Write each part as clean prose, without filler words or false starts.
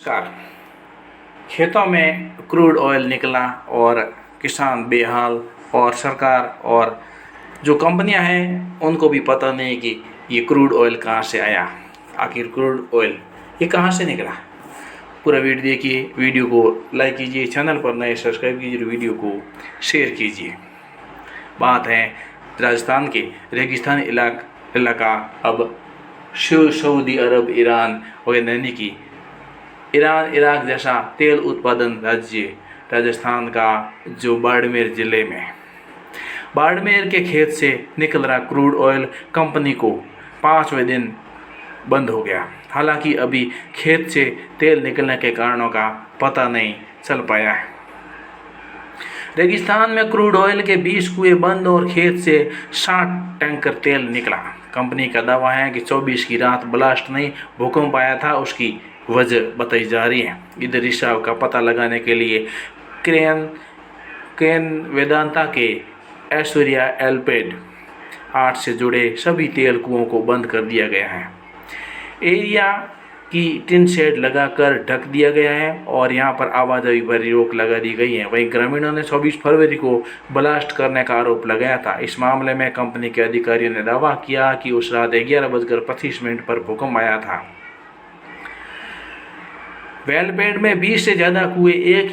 नमस्कार। खेतों में क्रूड ऑयल निकला और किसान बेहाल और सरकार और जो कंपनियां हैं उनको भी पता नहीं कि ये क्रूड ऑयल कहाँ से आया। आखिर क्रूड ऑयल ये कहाँ से निकला। पूरा वीडियो देखिए, वीडियो को लाइक कीजिए, चैनल पर नए सब्सक्राइब कीजिए, वीडियो को शेयर कीजिए। बात है राजस्थान के रेगिस्तानी इलाका अब सऊदी अरब, ईरान वगैरह यानी कि ईरान इराक जैसा तेल उत्पादन राज्य राजस्थान का जो बाड़मेर जिले में बाड़मेर के खेत से निकल रहा क्रूड ऑयल कंपनी को 5वें दिन बंद हो गया। हालांकि अभी खेत से तेल निकलने के कारणों का पता नहीं चल पाया है। रेगिस्तान में क्रूड ऑयल के 20 कुएं बंद और खेत से 60 टैंकर तेल निकला। कंपनी का दावा है कि 24 की रात ब्लास्ट नहीं, भूकंप आया था, उसकी वजह बताई जा रही है। इधर रिसाव का पता लगाने के लिए क्रेन वेदांता के ऐश्वर्या एलपेड 8 से जुड़े सभी तेल कुओं को बंद कर दिया गया है। एरिया की टिन शेड लगाकर ढक दिया गया है और यहाँ पर आवाजाही पर रोक लगा दी गई है। वहीं ग्रामीणों ने 24 फरवरी को ब्लास्ट करने का आरोप लगाया था। इस मामले में कंपनी के अधिकारियों ने दावा किया कि उस रात 11:25 पर भूकंप आया था। वेलपेड में 20 से ज़्यादा कुएं एक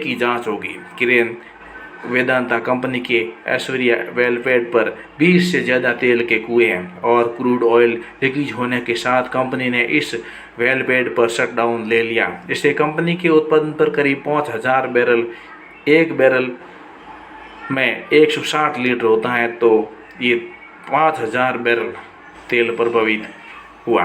की जांच होगी। क्रेन वेदांता कंपनी के ऐश्वर्या वेलपेड पर 20 से ज़्यादा तेल के कुएं हैं और क्रूड ऑयल लीकेज होने के साथ कंपनी ने इस वेलपेड पर शटडाउन ले लिया। इससे कंपनी के उत्पादन पर करीब 5000 बैरल, एक बैरल में 160 लीटर होता है, तो ये 5000 बैरल तेल प्रभावित हुआ।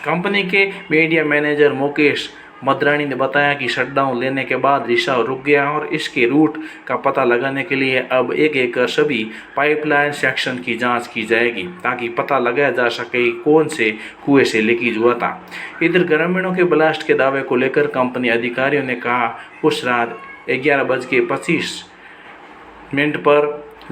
कंपनी के मीडिया मैनेजर मुकेश मद्रानी ने बताया कि शटडाउन लेने के बाद रिसाव रुक गया और इसके रूट का पता लगाने के लिए अब एक कर सभी पाइपलाइन सेक्शन की जांच की जाएगी ताकि पता लगाया जा सके कौन से कुएं से लीकेज हुआ था। इधर ग्रामीणों के ब्लास्ट के दावे को लेकर कंपनी अधिकारियों ने कहा उस रात 11:25 पर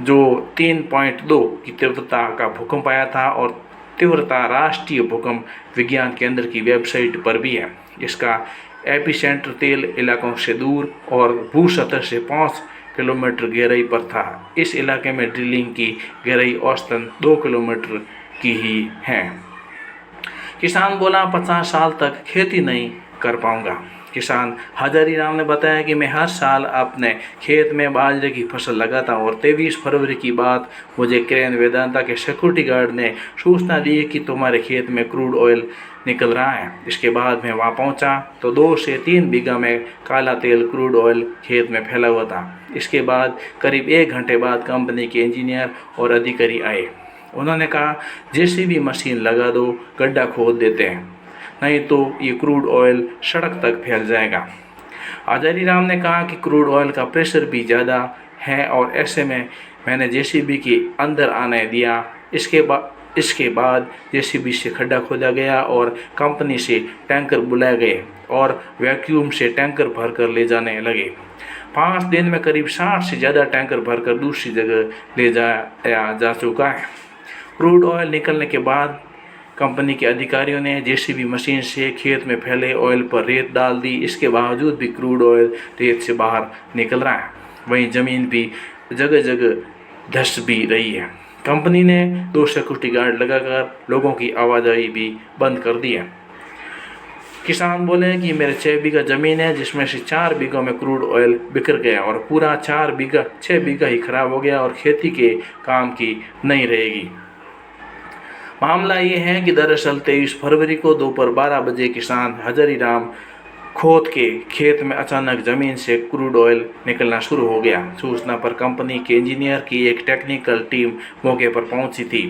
जो 3.2 की तीव्रता का भूकंप आया था और तीव्रता राष्ट्रीय भूकंप विज्ञान केंद्र की वेबसाइट पर भी है। इसका एपिसेंटर तेल इलाकों से दूर और भू सतह से 5 किलोमीटर गहराई पर था। इस इलाके में ड्रिलिंग की गहराई औसतन 2 किलोमीटर की ही है। किसान बोला 50 साल तक खेती नहीं कर पाऊंगा। किसान हजारी राम ने बताया कि मैं हर साल अपने खेत में बाजरे की फसल लगाता हूँ और 23 फरवरी की बात मुझे क्रेन वेदांता के सिक्योरिटी गार्ड ने सूचना दी कि तुम्हारे खेत में क्रूड ऑयल निकल रहा है। इसके बाद मैं वहाँ पहुँचा तो 2 से 3 बीघा में काला तेल क्रूड ऑयल खेत में फैला हुआ था। इसके बाद करीब 1 घंटे बाद कंपनी के इंजीनियर और अधिकारी आए। उन्होंने कहा जेसीबी मशीन लगा दो, गड्ढा खोद देते हैं, नहीं तो ये क्रूड ऑयल सड़क तक फैल जाएगा। हजारी राम ने कहा कि क्रूड ऑयल का प्रेशर भी ज़्यादा है और ऐसे में मैंने जेसीबी के अंदर आने दिया। इसके बाद जेसीबी से खड्डा खोदा गया और कंपनी से टैंकर बुलाए गए और वैक्यूम से टैंकर भरकर ले जाने लगे। 5 दिन में करीब 60 से ज़्यादा टैंकर भरकर दूसरी जगह ले जाया जा चुका है। क्रूड ऑयल निकलने के बाद कंपनी के अधिकारियों ने जेसीबी मशीन से खेत में फैले ऑयल पर रेत डाल दी। इसके बावजूद भी क्रूड ऑयल रेत से बाहर निकल रहा है। वहीं ज़मीन भी जगह जगह धंस भी रही है। कंपनी ने 2 सिक्योरिटी गार्ड लगाकर लोगों की आवाजाही भी बंद कर दी है। किसान बोले कि मेरे 6 बीघा ज़मीन है जिसमें से 4 बीघों में क्रूड ऑयल बिखर गया और पूरा 6 बीघा ही खराब हो गया और खेती के काम की नहीं रहेगी। मामला ये है कि दरअसल 23 फरवरी को दोपहर 12 बजे किसान हजारी राम खोद के खेत में अचानक ज़मीन से क्रूड ऑयल निकलना शुरू हो गया। सूचना पर कंपनी के इंजीनियर की एक टेक्निकल टीम मौके पर पहुंची थी।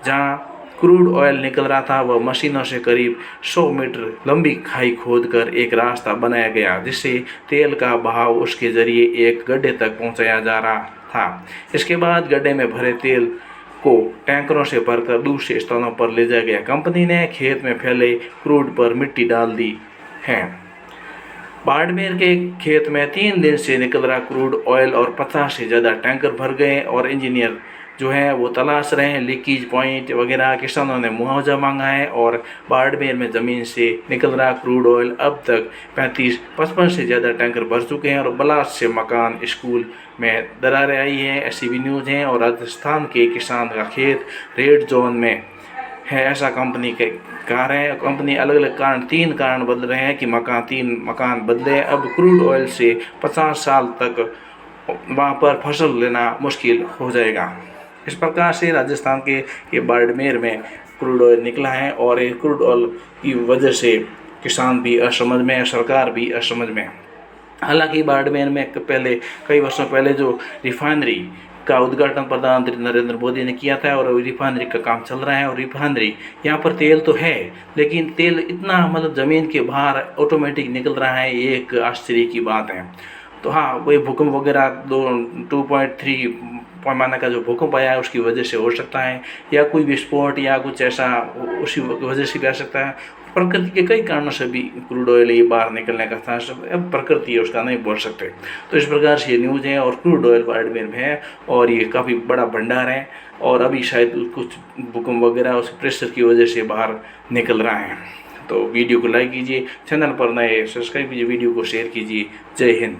जहां क्रूड ऑयल निकल रहा था वह मशीनों से करीब 100 मीटर लंबी खाई खोदकर एक रास्ता बनाया गया जिससे तेल का बहाव उसके जरिए एक गड्ढे तक पहुँचाया जा रहा था। इसके बाद गड्ढे में भरे तेल को टैंकरों से भरकर दूसरे स्थानों पर ले जाया गया। कंपनी ने खेत में फैले क्रूड पर मिट्टी डाल दी है। बाड़मेर के खेत में 3 दिन से निकल रहा क्रूड ऑयल और 50 से ज़्यादा टैंकर भर गए और इंजीनियर जो है वो तलाश रहे हैं लीकेज पॉइंट वगैरह। किसानों ने मुआवजा मांगा है और बाड़मेर में ज़मीन से निकल रहा क्रूड ऑयल अब तक 55 से ज़्यादा टैंकर भर चुके हैं और ब्लास्ट से मकान, स्कूल में दरारें आई हैं, ऐसी भी न्यूज़ हैं। और राजस्थान के किसान का खेत रेड जोन में है, ऐसा कंपनी के कह रहे हैं। कंपनी अलग अलग कारण 3 कारण बदल रहे हैं कि 3 मकान बदले। अब क्रूड ऑयल से 50 साल तक वहाँ पर फसल लेना मुश्किल हो जाएगा। इस प्रकार से राजस्थान के ये बाड़मेर में क्रूड ऑयल निकला है और ये क्रूड ऑयल की वजह से किसान भी असमझ में है, सरकार भी असमझ में है। हालांकि बाड़मेर में पहले कई वर्षों पहले जो रिफाइनरी का उद्घाटन प्रधानमंत्री नरेंद्र मोदी ने किया था और रिफाइनरी का काम चल रहा है। और रिफाइनरी यहाँ पर तेल तो है लेकिन तेल इतना मतलब ज़मीन के बाहर ऑटोमेटिक निकल रहा है, ये एक आश्चर्य की बात है। तो हाँ, वही भूकंप वगैरह 2.3 पैमाने का जो भूकंप आया है उसकी वजह से हो सकता है, या कोई विस्फोट या कुछ ऐसा उसी वजह से भी आ सकता है। प्रकृति के कई कारणों से भी क्रूड ऑयल ये बाहर निकलने का था, अब प्रकृति है उसका नहीं बोल सकते। तो इस प्रकार से ये न्यूज़ है और क्रूड ऑयल बाड़मेर में है और ये काफ़ी बड़ा भंडार है और अभी शायद कुछ भूकंप वगैरह उस प्रेशर की वजह से बाहर निकल रहा है। तो वीडियो को लाइक कीजिए, चैनल पर नए सब्सक्राइब कीजिए, वीडियो को शेयर कीजिए। जय हिंद।